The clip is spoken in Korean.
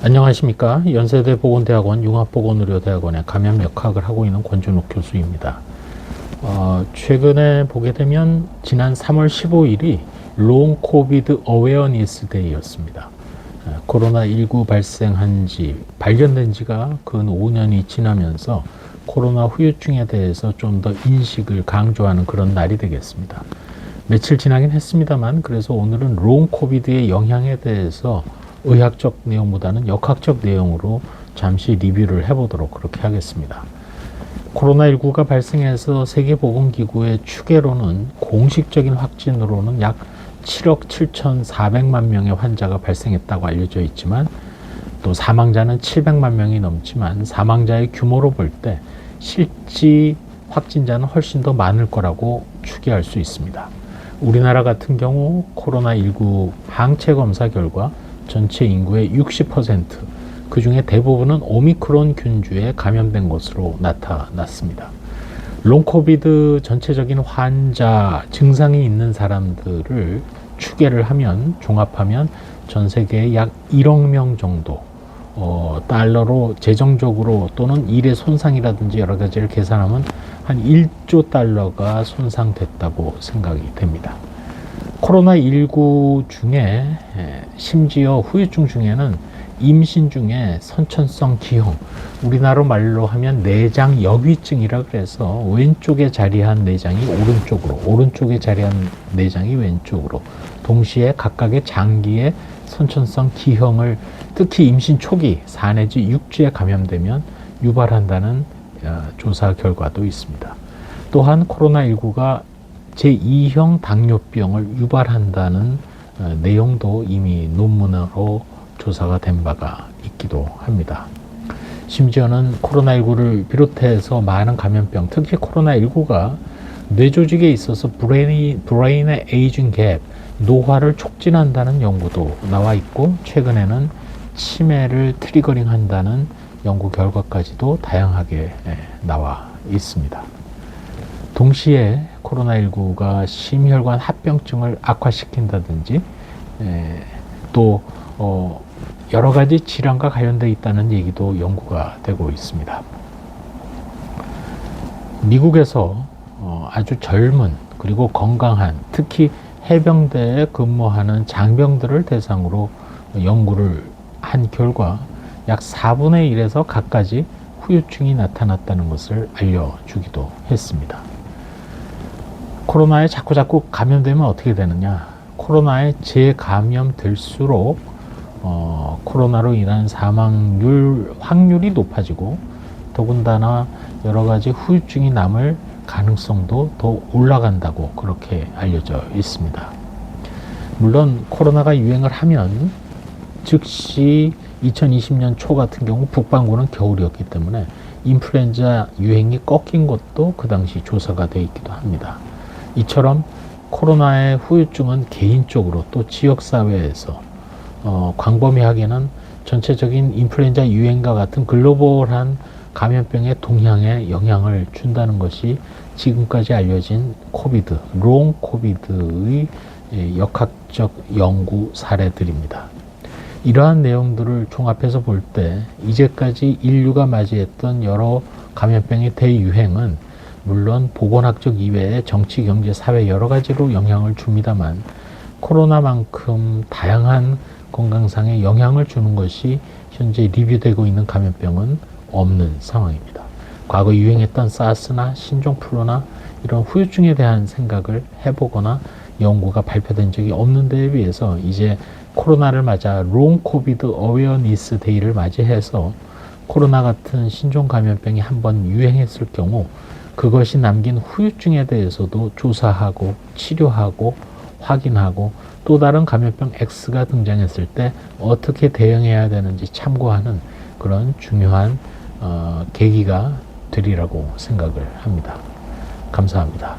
안녕하십니까. 연세대 보건대학원 융합보건의료대학원의 감염역학을 하고 있는 권준욱 교수입니다. 최근에 보게 되면 지난 3월 15일이 롱 코비드 어웨어니스 데이였습니다. 코로나19 발견된 지가 근 5년이 지나면서 코로나 후유증에 대해서 좀 더 인식을 강조하는 그런 날이 되겠습니다. 며칠 지나긴 했습니다만, 그래서 오늘은 롱 코비드의 영향에 대해서 의학적 내용보다는 역학적 내용으로 잠시 리뷰를 해보도록 그렇게 하겠습니다. 코로나19가 발생해서 세계보건기구의 추계로는 공식적인 확진으로는 약 7억 7,400만 명의 환자가 발생했다고 알려져 있지만, 또 사망자는 700만 명이 넘지만 사망자의 규모로 볼 때 실제 확진자는 훨씬 더 많을 거라고 추계할 수 있습니다. 우리나라 같은 경우 코로나19 항체 검사 결과 전체 인구의 60%, 그 중에 대부분은 오미크론 균주에 감염된 것으로 나타났습니다. 롱코비드 전체적인 환자 증상이 있는 사람들을 추계를 하면, 종합하면 전 세계에 약 1억 명 정도 달러로 재정적으로 또는 일의 손상이라든지 여러 가지를 계산하면 한 1조 달러가 손상됐다고 생각이 됩니다. 코로나19 중에 심지어 후유증 중에는 임신 중에 선천성 기형, 우리나라 말로 하면 내장 역위증이라 그래서 왼쪽에 자리한 내장이 오른쪽으로, 오른쪽에 자리한 내장이 왼쪽으로, 동시에 각각의 장기에 선천성 기형을 특히 임신 초기 4 내지 6주에 감염되면 유발한다는 조사 결과도 있습니다. 또한 코로나19가 제2형 당뇨병을 유발한다는 내용도 이미 논문으로 조사가 된 바가 있기도 합니다. 심지어는 코로나19를 비롯해서 많은 감염병, 특히 코로나19가 뇌조직에 있어서 브레인의 에이징 갭, 노화를 촉진한다는 연구도 나와 있고, 최근에는 치매를 트리거링 한다는 연구 결과까지도 다양하게 나와 있습니다. 동시에 코로나19가 심혈관 합병증을 악화시킨다든지 또 여러 가지 질환과 관련되어 있다는 얘기도 연구가 되고 있습니다. 미국에서 아주 젊은 그리고 건강한, 특히 해병대에 근무하는 장병들을 대상으로 연구를 한 결과 약 4분의 1에서 갖가지 후유증이 나타났다는 것을 알려주기도 했습니다. 코로나에 자꾸 감염되면 어떻게 되느냐? 코로나에 재감염될수록 코로나로 인한 사망률 확률이 높아지고, 더군다나 여러 가지 후유증이 남을 가능성도 더 올라간다고 그렇게 알려져 있습니다. 물론 코로나가 유행을 하면 즉시 2020년 초 같은 경우 북반구는 겨울이었기 때문에 인플루엔자 유행이 꺾인 것도 그 당시 조사가 되어 있기도 합니다. 이처럼 코로나의 후유증은 개인적으로 또 지역사회에서 광범위하게는 전체적인 인플루엔자 유행과 같은 글로벌한 감염병의 동향에 영향을 준다는 것이 지금까지 알려진 코비드, 롱 코비드의 역학적 연구 사례들입니다. 이러한 내용들을 종합해서 볼 때 이제까지 인류가 맞이했던 여러 감염병의 대유행은 물론 보건학적 이외에 정치, 경제, 사회 여러 가지로 영향을 줍니다만, 코로나만큼 다양한 건강상에 영향을 주는 것이 현재 리뷰되고 있는 감염병은 없는 상황입니다. 과거 유행했던 사스나 신종플루나 이런 후유증에 대한 생각을 해보거나 연구가 발표된 적이 없는 데에 비해서 이제 코로나를 맞아 롱 코비드 어웨어니스 데이를 맞이해서 코로나 같은 신종 감염병이 한번 유행했을 경우 그것이 남긴 후유증에 대해서도 조사하고 치료하고 확인하고, 또 다른 감염병 X가 등장했을 때 어떻게 대응해야 되는지 참고하는 그런 중요한 계기가 되리라고 생각을 합니다. 감사합니다.